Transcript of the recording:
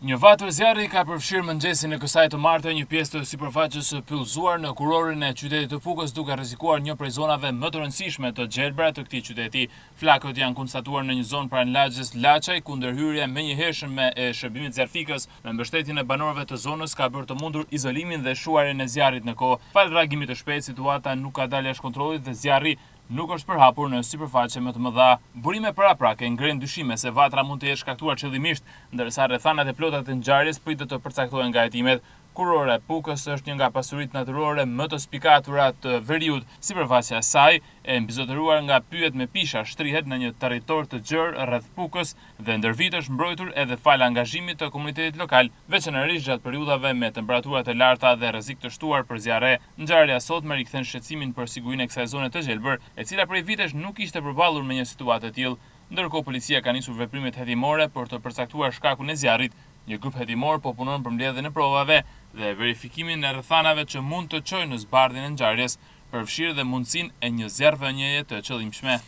Një vatër zjarri ka përfshirë mëngjesin e kësaj të martë një pjesë të sipërfaqes së pyllëzuar në kurorin e qytetit të Pukës, duke rrezikuar një prej zonave më të rëndësishme të gjelbra të këtij qyteti. Flakët janë konstatuar në një zonë pranë lagjes Laçaj, ku ndërhyrja menjëhershme e shërbimit zjarfikës me mbështetjen e banorëve të zonës ka bërë të mundur izolimin dhe shuarjen e zjarrit në kohë. Falë reagimit të shpejtë, situata nuk ka dalë jashtë kontrollit dhe zjarri nuk është përhapur në sipërfaqe më të mëdha. Burime paraprake ngren dyshime se vatra mund të jetë shkaktuar qëllimisht, ndërsa rrethanat e plota të ngjarjes pritet të përcaktohen nga hetimet. Kurora e Pukës është një nga pasuritë natyrore më të spikatura të veriut. Sipërfaqja e saj, e mbizotëruar nga pyjet me pisha, shtrihet në një territor të gjerë rreth Pukës dhe ndër vite është mbrojtur edhe fal angazhimit të komunitetit lokal, veçanërisht gjatë periudhave me temperatura të larta dhe rrezik të shtuar për zjarre. Ngjarja sotme rikthen shqetësimin për sigurinë e kësaj zone të gjelbër, e cila prej vitesh nuk ishte përballur me një situatë të tillë. Ndërkohë policia ka nisur veprimet hetimore për të përcaktuar shkakun e zjarrit. Një grup hetimor po punon për mbledhjen e provave dhe verifikimin e rrethanave që mund të çojnë në zbardhjen e ngjarjes, përfshirë dhe mundësinë e një zjarrvënjeje të qëllimshme.